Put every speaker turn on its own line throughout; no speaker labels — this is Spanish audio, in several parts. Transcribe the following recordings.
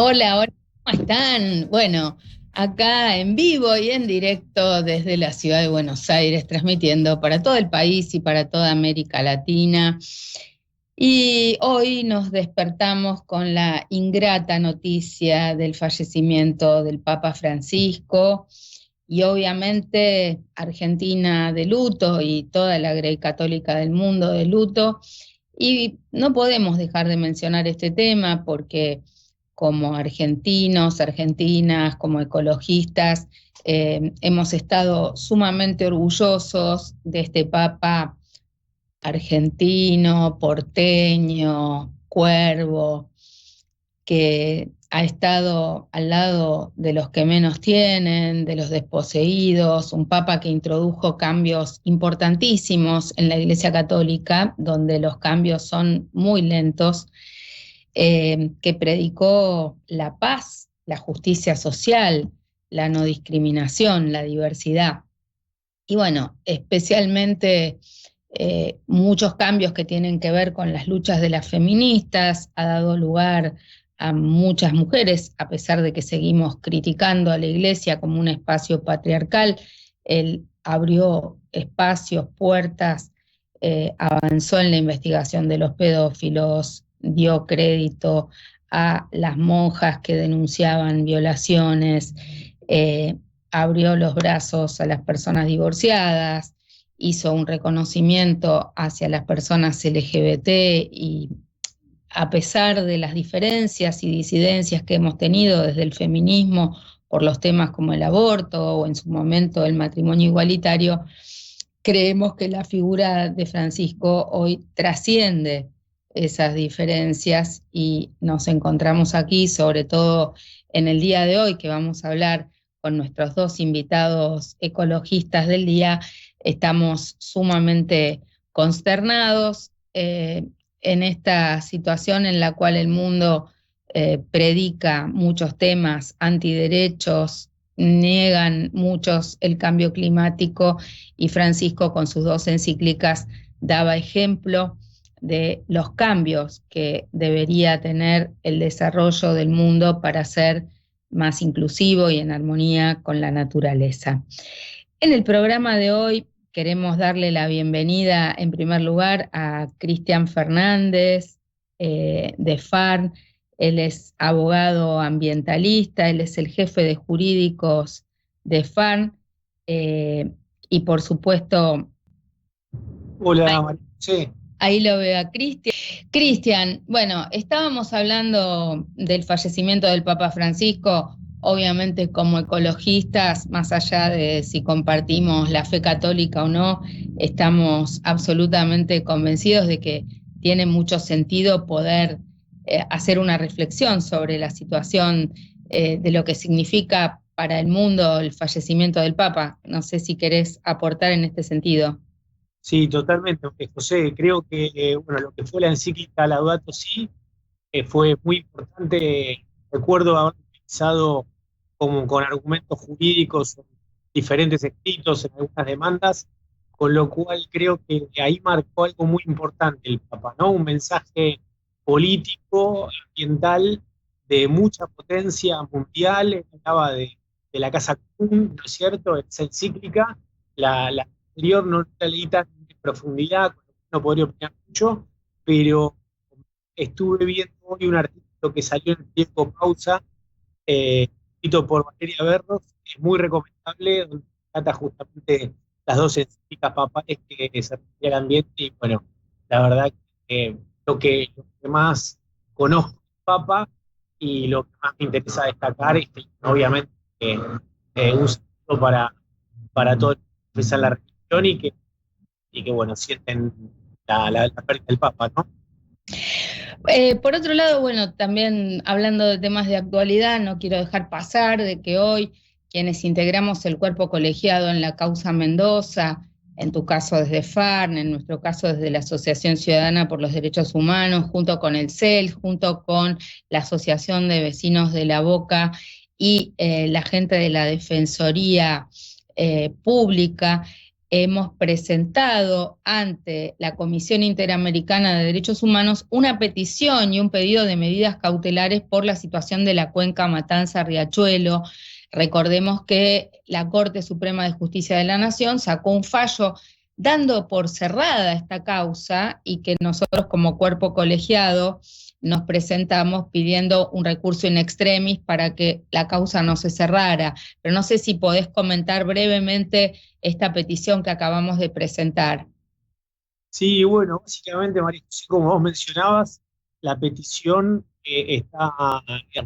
Hola, hola, ¿cómo están? Bueno, acá en vivo y en directo desde la ciudad de Buenos Aires, transmitiendo para todo el país y para toda América Latina. Y hoy nos despertamos con la ingrata noticia del fallecimiento del Papa Francisco y obviamente Argentina de luto y toda la Grey Católica del mundo de luto. Y no podemos dejar de mencionar este tema porque como argentinos, argentinas, como ecologistas, hemos estado sumamente orgullosos de este Papa argentino, porteño, cuervo, que ha estado al lado de los que menos tienen, de los desposeídos, un papa que introdujo cambios importantísimos en la Iglesia Católica, donde los cambios son muy lentos, que predicó la paz, la justicia social, la no discriminación, la diversidad. Y bueno, especialmente muchos cambios que tienen que ver con las luchas de las feministas, ha dado lugar a muchas mujeres, a pesar de que seguimos criticando a la Iglesia como un espacio patriarcal. Él abrió espacios, puertas, avanzó en la investigación de los pedófilos, dio crédito a las monjas que denunciaban violaciones, eh, abrió los brazos a las personas divorciadas, hizo un reconocimiento hacia las personas LGBT y a pesar de las diferencias y disidencias que hemos tenido desde el feminismo por los temas como el aborto o en su momento el matrimonio igualitario, creemos que la figura de Francisco hoy trasciende esas diferencias y nos encontramos aquí, sobre todo en el día de hoy, que vamos a hablar con nuestros dos invitados ecologistas del día. Estamos sumamente consternados en esta situación en la cual el mundo predica muchos temas antiderechos, niegan muchos el cambio climático, y Francisco con sus dos encíclicas daba ejemplo de los cambios que debería tener el desarrollo del mundo para ser más inclusivo y en armonía con la naturaleza. En el programa de hoy queremos darle la bienvenida en primer lugar a Cristian Fernández de FARN. Él es abogado ambientalista, él es el jefe de jurídicos de FARN, eh, y por supuesto,
Hola, María José.
ahí lo veo a Cristian. Cristian, bueno, estábamos hablando del fallecimiento del Papa Francisco, obviamente como ecologistas, más allá de si compartimos la fe católica o no, estamos absolutamente convencidos de que tiene mucho sentido poder hacer una reflexión sobre la situación de lo que significa para el mundo el fallecimiento del Papa. No sé si querés aportar en este sentido.
Sí, totalmente, José. Creo que bueno, lo que fue la encíclica Laudato Si fue muy importante. Recuerdo haber utilizado como con argumentos jurídicos en diferentes escritos en algunas demandas, con lo cual creo que ahí marcó algo muy importante el Papa, ¿no? Un mensaje político, ambiental, de mucha potencia mundial. Hablaba de la Casa Común, ¿no es cierto? Esa encíclica, la anterior no la leí tan en profundidad, no podría opinar mucho, pero estuve viendo hoy un artículo que salió en el tiempo Pausa, escrito por Valeria Berros, que es muy recomendable, donde trata justamente las dos encíclicas papales que se refiere al ambiente. Y bueno, la verdad que lo que más conozco del Papa y lo que más me interesa destacar es que obviamente un saludo para todo el que profesa la religión y que bueno, sienten la pérdida del Papa, ¿no?
Por otro lado, bueno, también hablando de temas de actualidad, no quiero dejar pasar de que hoy quienes integramos el cuerpo colegiado en la causa Mendoza, en tu caso desde FARN, en nuestro caso desde la Asociación Ciudadana por los Derechos Humanos, junto con el CEL, junto con la Asociación de Vecinos de La Boca y la gente de la Defensoría Pública, hemos presentado ante la Comisión Interamericana de Derechos Humanos una petición y un pedido de medidas cautelares por la situación de la cuenca Matanza-Riachuelo. Recordemos que la Corte Suprema de Justicia de la Nación sacó un fallo dando por cerrada esta causa y que nosotros como cuerpo colegiado nos presentamos pidiendo un recurso in extremis para que la causa no se cerrara. Pero no sé si podés comentar brevemente esta petición que acabamos de presentar.
Sí, bueno, básicamente, María José, como vos mencionabas, la petición está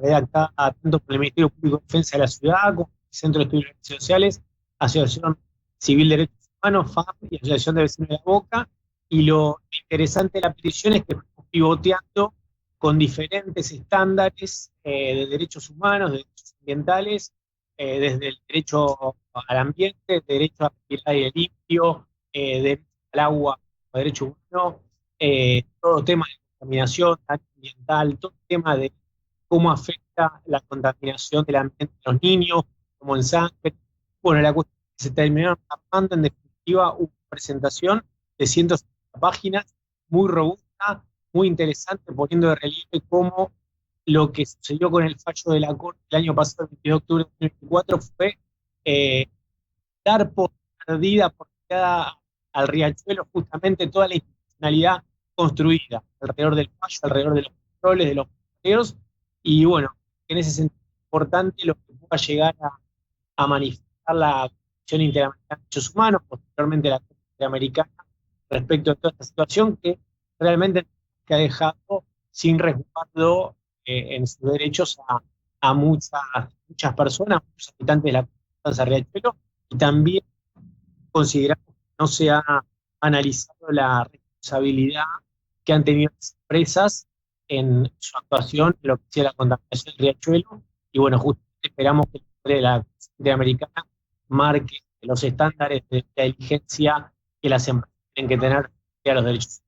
redactada tanto por el Ministerio Público de Defensa de la Ciudad, como el Centro de Estudios Sociales, Asociación Civil de Derechos Humanos, FAP, y Asociación de Vecinos de la Boca. Y lo interesante de la petición es que estamos pivoteando con diferentes estándares de derechos humanos, de derechos ambientales, desde el derecho al ambiente, derecho a respirar aire limpio, derecho al agua, derecho humano, todo tema de contaminación ambiental, todo tema de cómo afecta la contaminación del ambiente de los niños, como en sangre. Bueno, la cuestión es que se terminaron armando, en definitiva, una presentación de 150 páginas, muy robusta, muy interesante, poniendo de relieve cómo lo que sucedió con el fallo de la Corte el año pasado, el 22 de octubre de 2024, fue eh, dar por perdida, por tirada al riachuelo justamente toda la institucionalidad construida alrededor del fallo, alrededor de los controles, de los bloqueos, y bueno, en ese sentido es importante lo que pueda llegar a manifestar la Comisión Interamericana de Derechos Humanos, posteriormente la Corte Interamericana, respecto a toda esta situación que realmente que ha dejado sin resguardo en sus derechos a muchas personas, muchos habitantes de la comunidad de Riachuelo, y también consideramos que no se ha analizado la responsabilidad que han tenido las empresas en su actuación en lo que sea la contaminación del riachuelo. Y bueno, justamente esperamos que la Corte Americana marque los estándares de diligencia que las empresas tienen que tener a los derechos.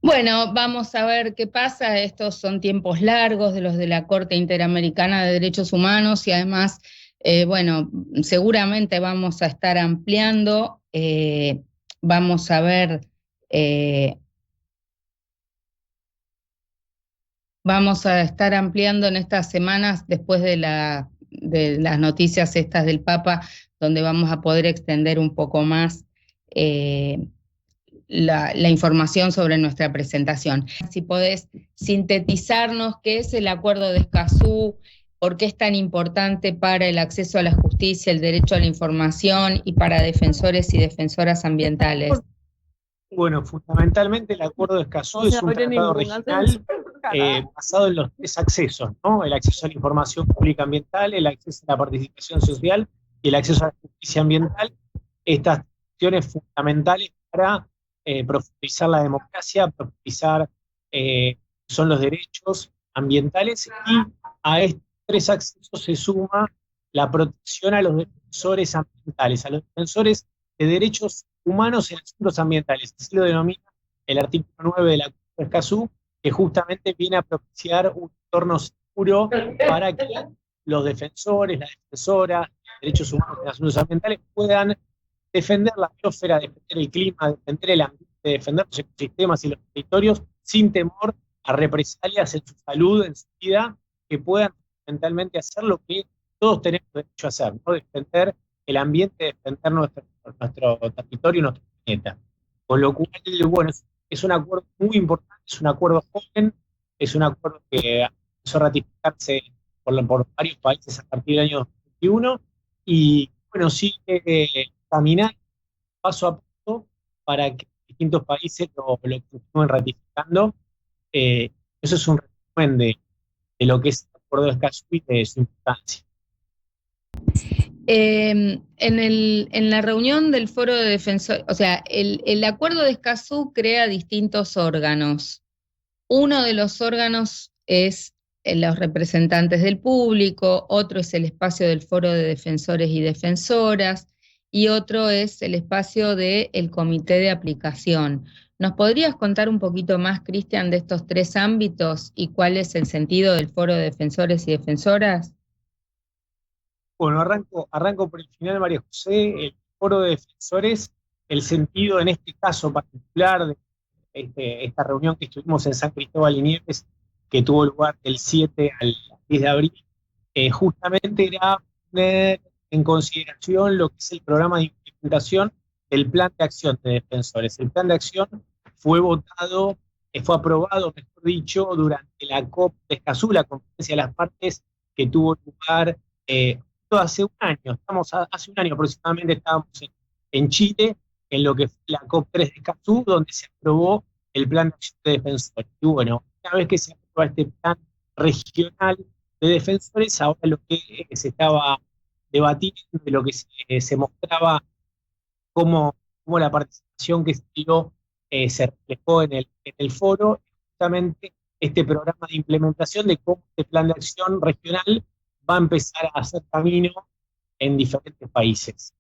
Bueno, vamos a ver qué pasa. Estos son tiempos largos de los de la Corte Interamericana de Derechos Humanos y además, bueno, seguramente vamos a estar ampliando, vamos a ver, vamos a estar ampliando en estas semanas después de las noticias estas del Papa, donde vamos a poder extender un poco más la información sobre nuestra presentación. Si podés sintetizarnos qué es el Acuerdo de Escazú, por qué es tan importante para el acceso a la justicia, el derecho a la información y para defensores y defensoras ambientales.
Bueno, fundamentalmente el Acuerdo de Escazú es un tratado regional basado en los tres accesos, ¿no? El acceso a la información pública ambiental, el acceso a la participación social y el acceso a la justicia ambiental. Estas cuestiones fundamentales para profundizar la democracia, profundizar son los derechos ambientales, y a estos tres accesos se suma la protección a los defensores ambientales, a los defensores de derechos humanos en asuntos ambientales. Así lo denomina el artículo 9 de la Convención de Escazú, que justamente viene a propiciar un entorno seguro para que los defensores, las defensoras de derechos humanos en asuntos ambientales puedan defender la biosfera, defender el clima, defender el ambiente, defender los ecosistemas y los territorios sin temor a represalias en su salud, en su vida, que puedan fundamentalmente hacer lo que todos tenemos derecho a hacer, ¿no? Defender el ambiente, defender nuestro territorio, nuestro planeta. Con lo cual, bueno, es un acuerdo muy importante, es un acuerdo joven, es un acuerdo que empezó a ratificarse por varios países a partir del año 2021, y bueno, sigue caminando paso a paso para que distintos países lo continúen ratificando. Eso es un resumen de lo que es el Acuerdo de Escazú y de su importancia.
En la reunión del Foro de Defensores, o sea, el Acuerdo de Escazú crea distintos órganos. Uno de los órganos es los representantes del público, otro es el espacio del Foro de Defensores y Defensoras, y otro es el espacio del Comité de Aplicación. ¿Nos podrías contar un poquito más, Cristian, de estos tres ámbitos y cuál es el sentido del Foro de Defensores y Defensoras?
Bueno, arranco por el final, María José. El foro de defensores, el sentido en este caso particular de esta reunión que estuvimos en San Cristóbal y Nieves, que tuvo lugar del 7 al 10 de abril, justamente era poner en consideración lo que es el programa de implementación del plan de acción de defensores. El plan de acción fue votado, fue aprobado, mejor dicho, durante la COP de Escazú, la conferencia de las partes que tuvo lugar hace un año. Hace un año aproximadamente estábamos en Chile, en lo que fue la COP3 de Escazú, donde se aprobó el plan de acción de defensores. Y bueno, una vez que se aprueba este plan regional de defensores, ahora lo que se estaba debatiendo, de lo que se mostraba cómo la participación que se dio se reflejó en el foro, justamente este programa de implementación de cómo este plan de acción regional va a empezar a hacer camino en diferentes países.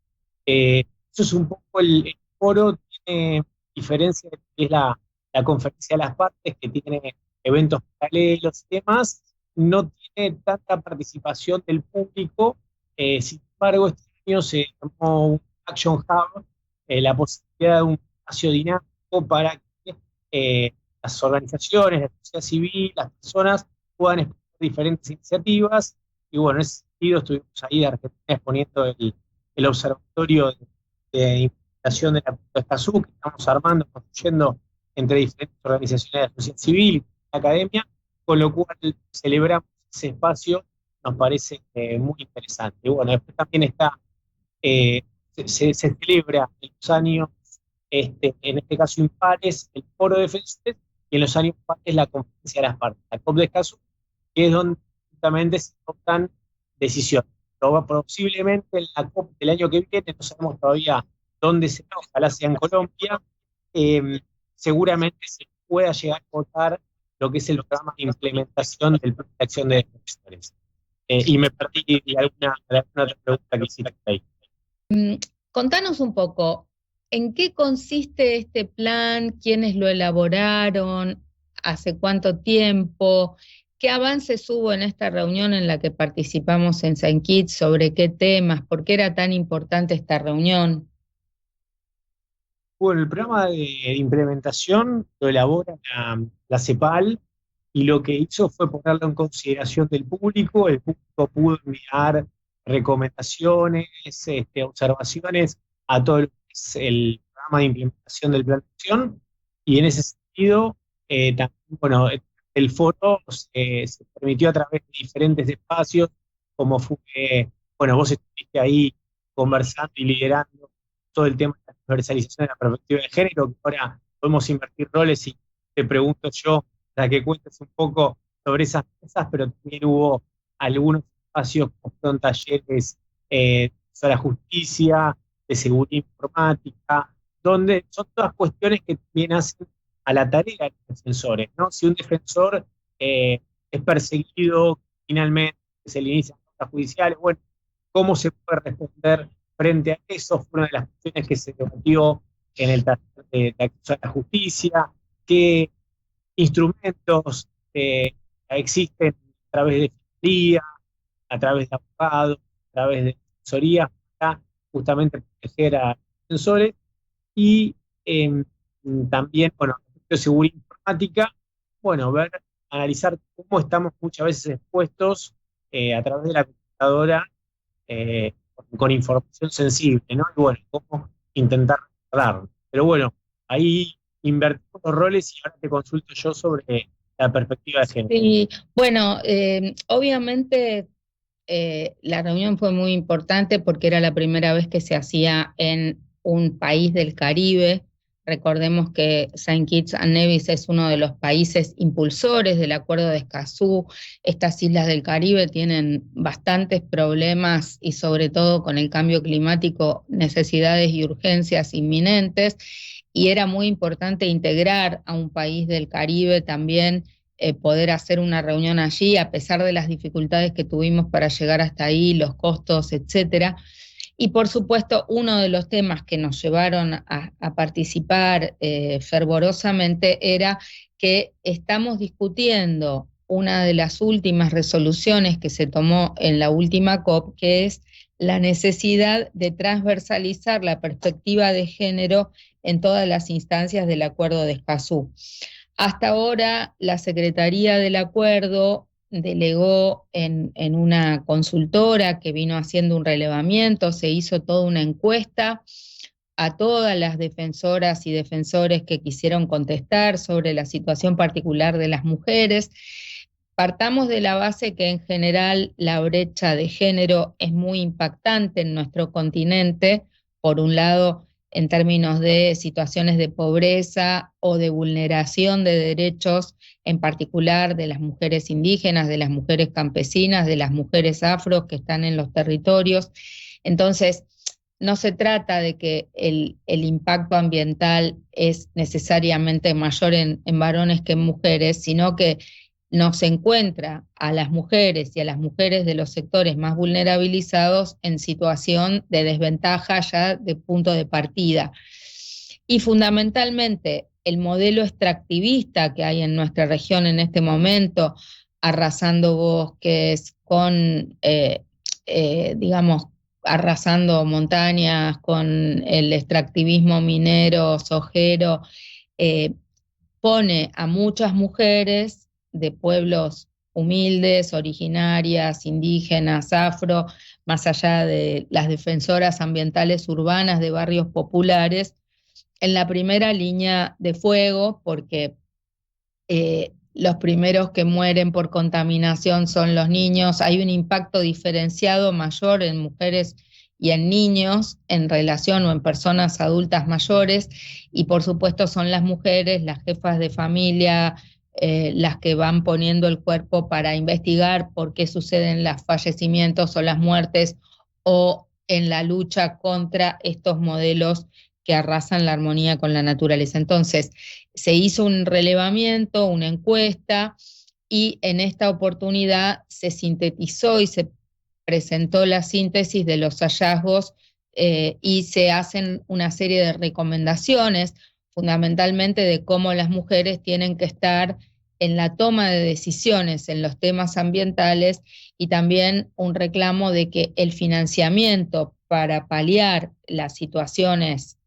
Eso es un poco el foro, tiene diferencia de lo que es la conferencia de las partes, que tiene eventos paralelos y demás, no tiene tanta participación del público, sin embargo este año se llamó un Action Hub, la posibilidad de un espacio dinámico para que las organizaciones, la sociedad civil, las personas puedan exponer diferentes iniciativas, y bueno, en ese sentido estuvimos ahí de Argentina exponiendo el observatorio de implementación de la Punta de Escazú, que estamos armando, construyendo entre diferentes organizaciones de la sociedad civil y la academia, con lo cual celebramos ese espacio, nos parece muy interesante. Y bueno, después también está, se celebra en los años, en este caso impares, el foro de defensores, y en los años pares la conferencia de las partes, la COP de Escazú, que es donde justamente se adoptan decisiones. Posiblemente en la COP del año que viene, no sabemos todavía dónde será, ojalá sea en Colombia, seguramente se pueda llegar a votar lo que es el programa de implementación del plan de acción de defensores. Y me perdí de alguna otra pregunta que hiciste ahí.
Contanos un poco, ¿en qué consiste este plan? ¿Quiénes lo elaboraron? ¿Hace cuánto tiempo? ¿Qué avances hubo en esta reunión en la que participamos en Saint Kitts? ¿Sobre qué temas? ¿Por qué era tan importante esta reunión?
Bueno, el programa de implementación lo elabora la CEPAL, y lo que hizo fue ponerlo en consideración del público. El público pudo enviar recomendaciones, observaciones a todo lo que es el programa de implementación del plan de acción, y en ese sentido, también, bueno, el foro se permitió a través de diferentes espacios, como fue, bueno, vos estuviste ahí conversando y liderando todo el tema de la universalización de la perspectiva de género, que ahora podemos invertir roles, y te pregunto yo, para que cuentes un poco sobre esas mesas, pero también hubo algunos espacios como son talleres sobre la justicia, de seguridad informática, donde son todas cuestiones que también hacen a la tarea de los defensores, ¿no? Si un defensor es perseguido finalmente, se le inician cosas judiciales, bueno, ¿cómo se puede responder frente a eso? Fue una de las cuestiones que se debatió en el taller de acceso a la justicia. ¿Qué instrumentos existen a través de fiscalía, a través de abogados, a través de asesorías, para justamente proteger a los defensores? Y también, bueno, de seguridad informática, bueno, analizar cómo estamos muchas veces expuestos a través de la computadora, con información sensible, ¿no? Y bueno, cómo intentar cerrarlo. Pero bueno, ahí invertimos los roles, y ahora te consulto yo sobre la perspectiva de género.
Sí, bueno, obviamente la reunión fue muy importante porque era la primera vez que se hacía en un país del Caribe. Recordemos que Saint Kitts and Nevis es uno de los países impulsores del Acuerdo de Escazú. Estas islas del Caribe tienen bastantes problemas y sobre todo con el cambio climático, necesidades y urgencias inminentes. Y era muy importante integrar a un país del Caribe también, poder hacer una reunión allí, a pesar de las dificultades que tuvimos para llegar hasta ahí, los costos, etcétera. Y por supuesto, uno de los temas que nos llevaron a participar fervorosamente era que estamos discutiendo una de las últimas resoluciones que se tomó en la última COP, que es la necesidad de transversalizar la perspectiva de género en todas las instancias del Acuerdo de Escazú. Hasta ahora, la Secretaría del Acuerdo delegó en una consultora que vino haciendo un relevamiento, se hizo toda una encuesta a todas las defensoras y defensores que quisieron contestar sobre la situación particular de las mujeres. Partamos de la base que en general la brecha de género es muy impactante en nuestro continente, por un lado en términos de situaciones de pobreza o de vulneración de derechos, en particular de las mujeres indígenas, de las mujeres campesinas, de las mujeres afro que están en los territorios. Entonces, no se trata de que el impacto ambiental es necesariamente mayor en varones que en mujeres, sino que nos encuentra a las mujeres y a las mujeres de los sectores más vulnerabilizados en situación de desventaja ya de punto de partida. Y fundamentalmente el modelo extractivista que hay en nuestra región en este momento, arrasando bosques, digamos, arrasando montañas, con el extractivismo minero, sojero, eh, pone a muchas mujeres de pueblos humildes, originarias, indígenas, afro, más allá de las defensoras ambientales urbanas de barrios populares, en la primera línea de fuego, porque los primeros que mueren por contaminación son los niños. Hay un impacto diferenciado mayor en mujeres y en niños en relación o en personas adultas mayores, y por supuesto son las mujeres, las jefas de familia, las que van poniendo el cuerpo para investigar por qué suceden los fallecimientos o las muertes, o en la lucha contra estos modelos que arrasan la armonía con la naturaleza. Entonces, se hizo un relevamiento, una encuesta, y en esta oportunidad se sintetizó y se presentó la síntesis de los hallazgos, y se hacen una serie de recomendaciones, fundamentalmente de cómo las mujeres tienen que estar en la toma de decisiones en los temas ambientales, y también un reclamo de que el financiamiento para paliar las situaciones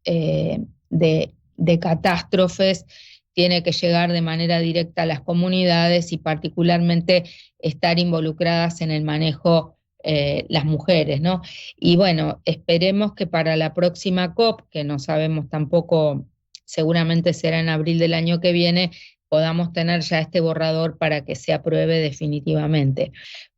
de catástrofes tiene que llegar de manera directa a las comunidades, y particularmente estar involucradas en el manejo las mujeres, ¿no? Y bueno, esperemos que para la próxima COP, que no sabemos tampoco, seguramente será en abril del año que viene, podamos tener ya este borrador para que se apruebe definitivamente.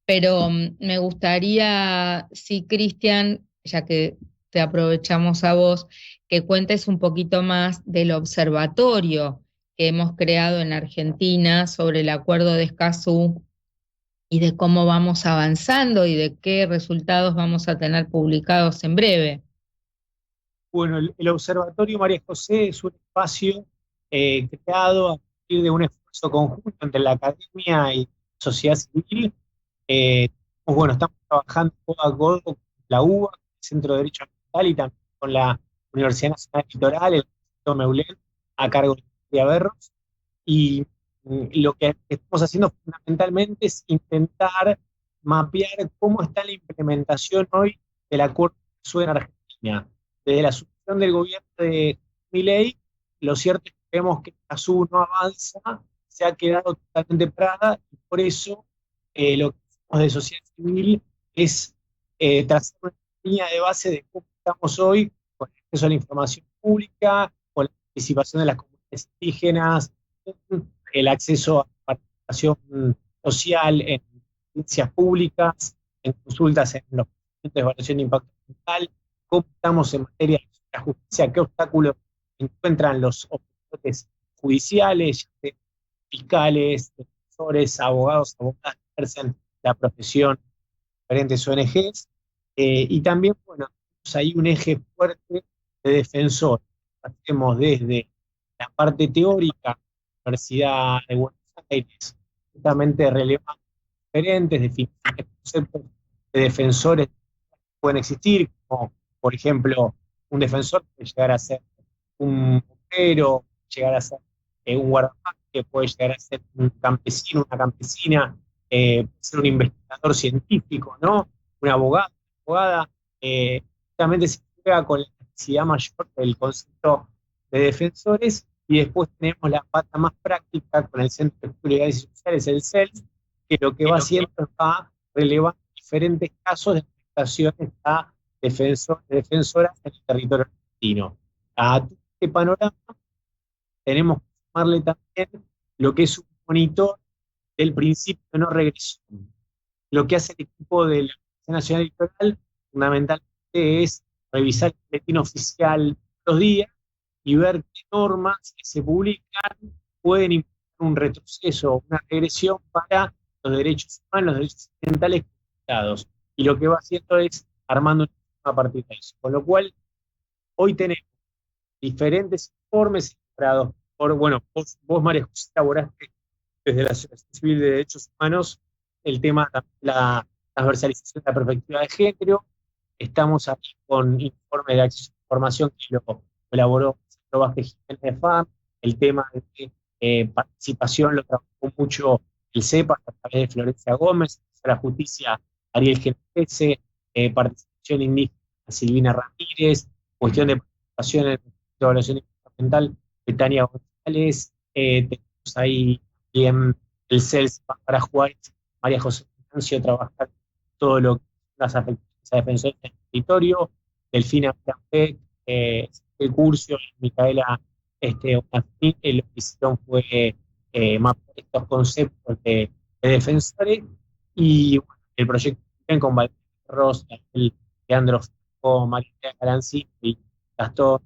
Pero me gustaría, sí, Cristian, ya que te aprovechamos a vos, que cuentes un poquito más del observatorio que hemos creado en Argentina sobre el Acuerdo de Escazú, y de cómo vamos avanzando y de qué resultados vamos a tener publicados en breve.
Bueno, el Observatorio María José es un espacio creado a partir de un esfuerzo conjunto entre la academia y la sociedad civil. Bueno, estamos trabajando codo a codo con la UBA, el Centro de Derecho Ambiental, y también con la Universidad Nacional Litoral, el Instituto Meulén, a cargo de María Berros. Y lo que estamos haciendo fundamentalmente es intentar mapear cómo está la implementación hoy del Acuerdo de Escazú en Argentina. Desde la asunción del gobierno de Milei, lo cierto es que vemos que Escazú no avanza, se ha quedado totalmente parada, y por eso lo que hacemos de sociedad civil es trazar una línea de base de cómo estamos hoy con el acceso a la información pública, con la participación de las comunidades indígenas, el acceso a la participación social en audiencias públicas, en consultas en los procedimientos de evaluación de impacto ambiental, cómo estamos en materia de justicia, qué obstáculos encuentran los operadores judiciales, fiscales, defensores, abogadas que ejercen la profesión en diferentes ONGs, y también, bueno, tenemos ahí un eje fuerte de defensor. Hacemos desde la parte teórica, Universidad de Buenos Aires, justamente relevando diferentes definiciones, conceptos de defensores que pueden existir, como por ejemplo, un defensor puede llegar a ser un bombero, llegar a ser un guardaparque, puede llegar a ser un campesino, una campesina, puede ser un investigador científico, ¿no? Un abogado, una abogada. justamente se juega con la necesidad mayor del concepto de defensores, y después tenemos la pata más práctica con el Centro de Estudios Legales y Sociales, el CELS, que lo que va haciendo es va relevando diferentes casos de prestaciones a defensoras en el territorio argentino. A todo este panorama tenemos que sumarle también lo que es un monitor del principio de no regresión. Lo que hace el equipo de la Comisión Nacional Electoral fundamentalmente es revisar el boletín oficial todos los días y ver qué normas que se publican pueden implicar un retroceso o una regresión para los derechos humanos, los derechos ambientales comunicados. Y lo que va haciendo es armando un sistema a partir de eso. Con lo cual, hoy tenemos diferentes informes elaborados por, bueno, vos María José, elaboraste desde la Asociación Civil de Derechos Humanos el tema de la transversalización de la perspectiva de género. Estamos aquí con informe de acceso a la información que lo elaboró Sandro Vázquez Jiménez de FAM. El tema de participación lo trabajó mucho el CEPA a través de Florencia Gómez, la justicia Ariel Genese, participación indígena Silvina Ramírez, cuestión de participación en la evaluación ambiental de Tania González, tenemos ahí bien el CELS para jugar María José Financio, trabajar todo lo que son las afectaciones a defensores del territorio, Delfina Plambeck, el Curcio, Micaela lo que hicieron fue mapear estos conceptos de defensores, y bueno, el proyecto con Valeria Ross, Leandro Franco, María Galancini y Gastón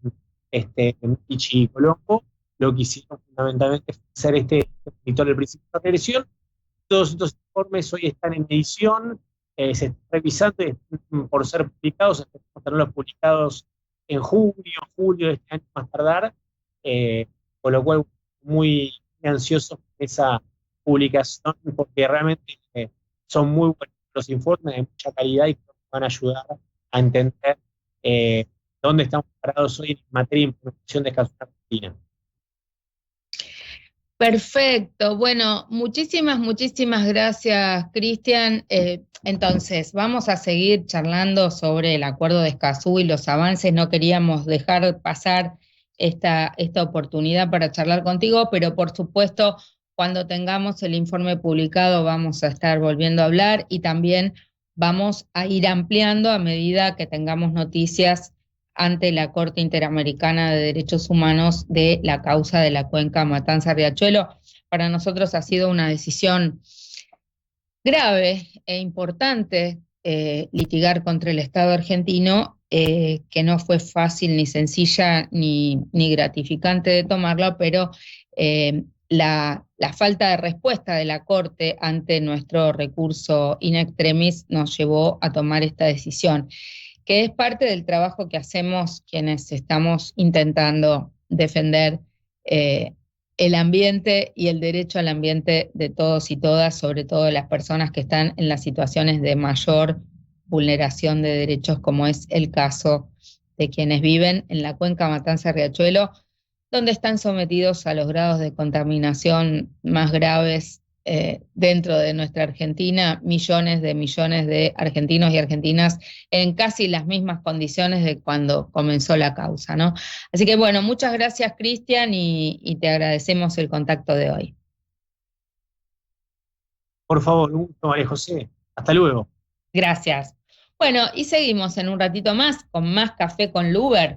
Michi Colombo, lo que hicieron fundamentalmente fue hacer este monitor del principio de regresión. Todos estos informes hoy están en edición, se están revisando y están por ser publicados, esperamos tenerlos publicados en junio, julio de este año más tardar, con lo cual muy ansiosos por esa publicación, porque realmente son muy buenos los informes, de mucha calidad, y que nos van a ayudar a entender dónde estamos parados hoy en materia de implementación de casos en Argentina.
Perfecto. Bueno, muchísimas gracias, Cristian. Entonces, vamos a seguir charlando sobre el acuerdo de Escazú y los avances. No queríamos dejar pasar esta oportunidad para charlar contigo, pero por supuesto, cuando tengamos el informe publicado, vamos a estar volviendo a hablar, y también vamos a ir ampliando a medida que tengamos noticias ante la Corte Interamericana de Derechos Humanos de la causa de la cuenca Matanza-Riachuelo. Para nosotros ha sido una decisión grave e importante litigar contra el Estado argentino, que no fue fácil, ni sencilla, ni gratificante de tomarla, pero la falta de respuesta de la Corte ante nuestro recurso in extremis nos llevó a tomar esta decisión, que es parte del trabajo que hacemos quienes estamos intentando defender el ambiente y el derecho al ambiente de todos y todas, sobre todo de las personas que están en las situaciones de mayor vulneración de derechos, como es el caso de quienes viven en la cuenca Matanza-Riachuelo, donde están sometidos a los grados de contaminación más graves dentro de nuestra Argentina, millones de argentinos y argentinas en casi las mismas condiciones de cuando comenzó la causa, ¿no? Así que bueno, muchas gracias, Cristian, y te agradecemos el contacto de hoy.
Por favor, un gusto, María José. Hasta luego.
Gracias. Bueno, y seguimos en un ratito más con más Café con Luber.